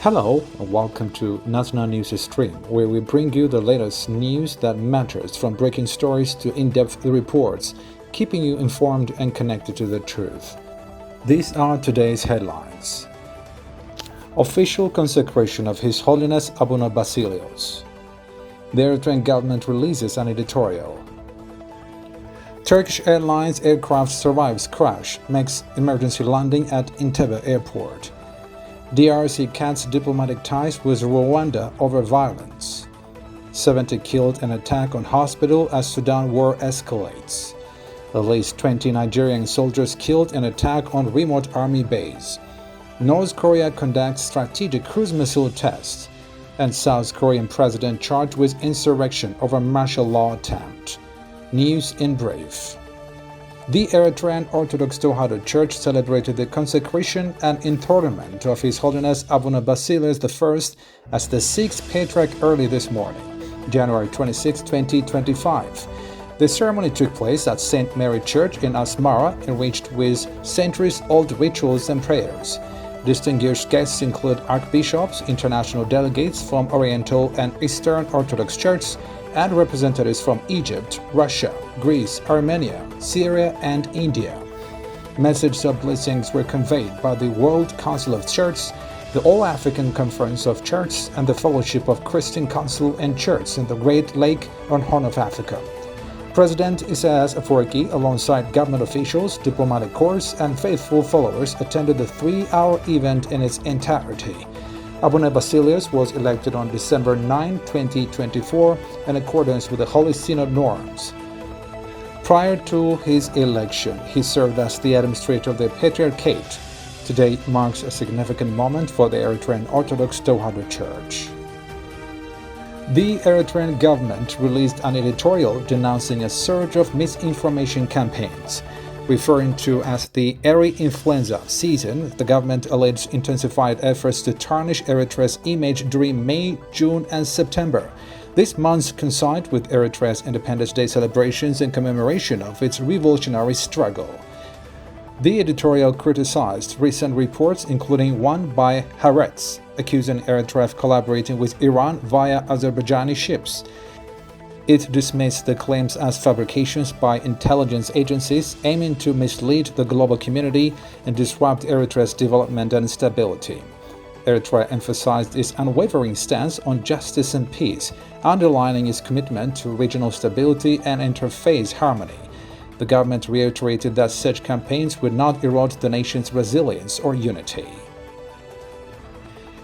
Hello and welcome to National News Stream, where we bring you the latest news that matters, from breaking stories to in-depth reports, keeping you informed and connected to the truth. These are today's headlines. Official consecration of His Holiness Abuna Basilios. The Eritrean government releases an editorial. Turkish Airlines aircraft survives crash, makes emergency landing at Entebbe airport. DRC cuts diplomatic ties with Rwanda over violence. 70 killed in attack on hospital as Sudan war escalates. At least 20 Nigerian soldiers killed in attack on remote army base. North Korea conducts strategic cruise missile tests. And South Korean president charged with insurrection over martial law attempt. News in brief. The Eritrean Orthodox Tewahedo Church celebrated the consecration and enthronement of His Holiness Abuna Basilios I as the sixth Patriarch early this morning, January 26, 2025. The ceremony took place at St. Mary Church in Asmara, enriched with centuries-old rituals and prayers. Distinguished guests include archbishops, international delegates from Oriental and Eastern Orthodox Churches, and representatives from Egypt, Russia, Greece, Armenia, Syria, and India. Messages of blessings were conveyed by the World Council of Churches, the All-African Conference of Churches, and the Fellowship of Christian Council and Churches in the Great Lake and Horn of Africa. President Isaias Afwerki, alongside government officials, diplomatic corps, and faithful followers, attended the 3-hour event in its entirety. Abuna Basilios was elected on December 9, 2024, in accordance with the Holy Synod norms. Prior to his election, he served as the administrator of the Patriarchate. Today marks a significant moment for the Eritrean Orthodox Tewahedo Church. The Eritrean government released an editorial denouncing a surge of misinformation campaigns. Referring to as the Eri influenza season, the government alleged intensified efforts to tarnish Eritrea's image during May, June, and September. This month coincide with Eritrea's Independence Day celebrations in commemoration of its revolutionary struggle. The editorial criticized recent reports, including one by Haaretz, accusing Eritrea of collaborating with Iran via Azerbaijani ships. It dismissed the claims as fabrications by intelligence agencies aiming to mislead the global community and disrupt Eritrea's development and stability. Eritrea emphasized its unwavering stance on justice and peace, underlining its commitment to regional stability and interfaith harmony. The government reiterated that such campaigns would not erode the nation's resilience or unity.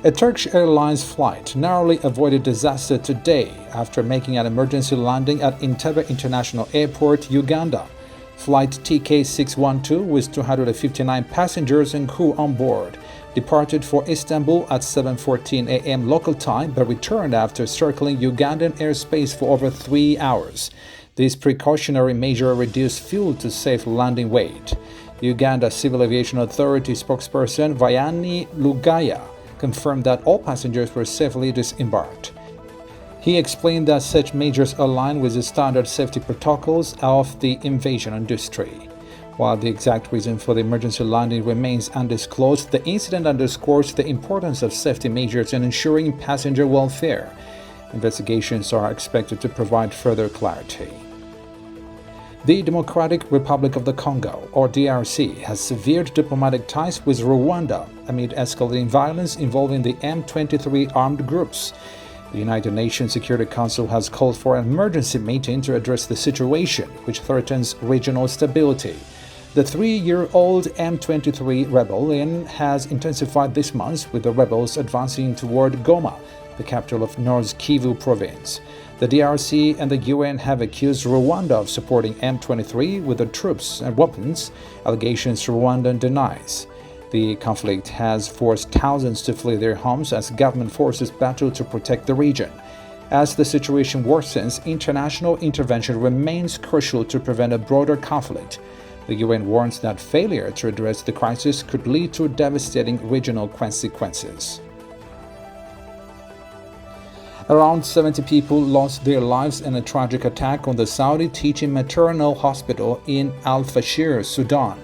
A Turkish Airlines flight narrowly avoided disaster today after making an emergency landing at Entebbe International Airport, Uganda. Flight TK612 with 259 passengers and crew on board departed for Istanbul at 7:14 a.m. local time but returned after circling Ugandan airspace for over 3 hours. This precautionary measure reduced fuel to save landing weight. Uganda Civil Aviation Authority spokesperson Vianney Lugaya confirmed that all passengers were safely disembarked. He explained that such measures align with the standard safety protocols of the aviation industry. While the exact reason for the emergency landing remains undisclosed, the incident underscores the importance of safety measures in ensuring passenger welfare. Investigations are expected to provide further clarity. The Democratic Republic of the Congo, or DRC, has severed diplomatic ties with Rwanda amid escalating violence involving the M23 armed groups. The United Nations Security Council has called for an emergency meeting to address the situation, which threatens regional stability. The 3-year-old M23 rebellion has intensified this month, with the rebels advancing toward Goma, the capital of North Kivu province. The DRC and the UN have accused Rwanda of supporting M23 with the troops and weapons, allegations Rwanda denies. The conflict has forced thousands to flee their homes as government forces battle to protect the region. As the situation worsens, international intervention remains crucial to prevent a broader conflict. The UN warns that failure to address the crisis could lead to devastating regional consequences. Around 70 people lost their lives in a tragic attack on the Saudi teaching maternal hospital in Al-Fashir, Sudan.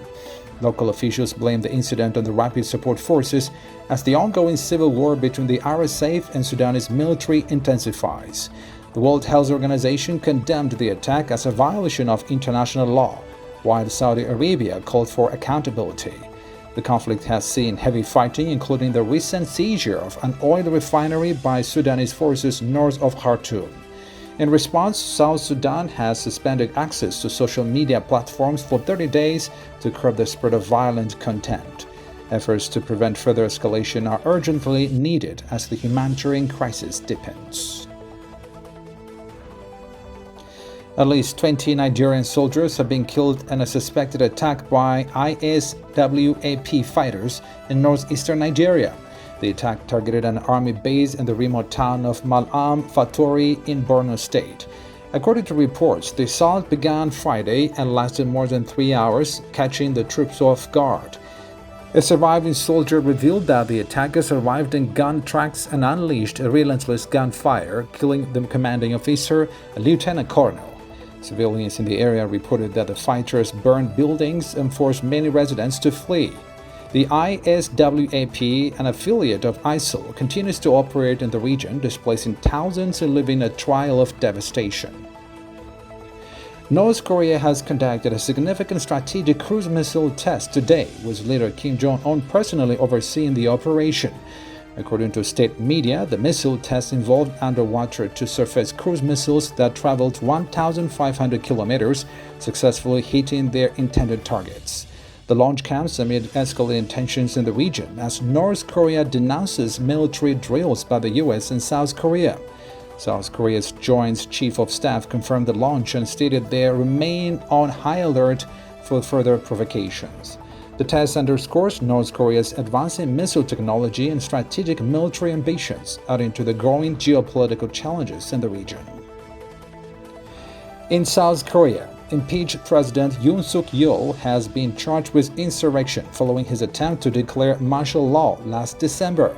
Local officials blame the incident on the Rapid Support Forces as the ongoing civil war between the RSF and Sudanese military intensifies. The World Health Organization condemned the attack as a violation of international law, while Saudi Arabia called for accountability. The conflict has seen heavy fighting, including the recent seizure of an oil refinery by Sudanese forces north of Khartoum. In response, South Sudan has suspended access to social media platforms for 30 days to curb the spread of violent content. Efforts to prevent further escalation are urgently needed as the humanitarian crisis deepens. At least 20 Nigerian soldiers have been killed in a suspected attack by ISWAP fighters in northeastern Nigeria. The attack targeted an army base in the remote town of Malam Fatori in Borno State. According to reports, the assault began Friday and lasted more than 3 hours, catching the troops off guard. A surviving soldier revealed that the attackers arrived in gun trucks and unleashed a relentless gunfire, killing the commanding officer, a lieutenant colonel. Civilians in the area reported that the fighters burned buildings and forced many residents to flee. The ISWAP, an affiliate of ISIL, continues to operate in the region, displacing thousands and living a trial of devastation. North Korea has conducted a significant strategic cruise missile test today, with leader Kim Jong-un personally overseeing the operation. According to state media, the missile test involved underwater-to-surface cruise missiles that traveled 1,500 kilometers, successfully hitting their intended targets. The launch comes amid escalating tensions in the region as North Korea denounces military drills by the U.S. and South Korea. South Korea's Joint Chief of Staff confirmed the launch and stated they remain on high alert for further provocations. The test underscores North Korea's advancing missile technology and strategic military ambitions, adding to the growing geopolitical challenges in the region. In South Korea, impeached President Yoon Suk-yeol has been charged with insurrection following his attempt to declare martial law last December.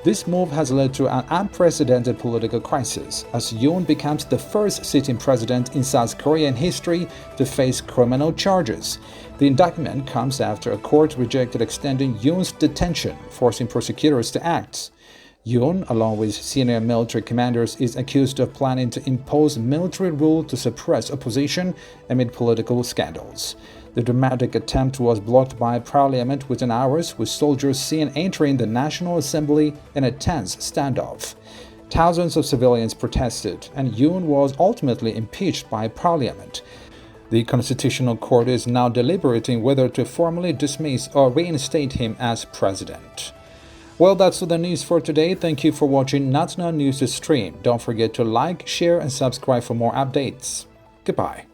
This move has led to an unprecedented political crisis, as Yoon becomes the first sitting president in South Korean history to face criminal charges. The indictment comes after a court rejected extending Yoon's detention, forcing prosecutors to act. Yoon, along with senior military commanders, is accused of planning to impose military rule to suppress opposition amid political scandals. The dramatic attempt was blocked by parliament within hours, with soldiers seen entering the National Assembly in a tense standoff. Thousands of civilians protested, and Yoon was ultimately impeached by parliament. The Constitutional Court is now deliberating whether to formally dismiss or reinstate him as president. Well, that's all the news for today. Thank you for watching Not Now News Stream. Don't forget to like, share, and subscribe for more updates. Goodbye.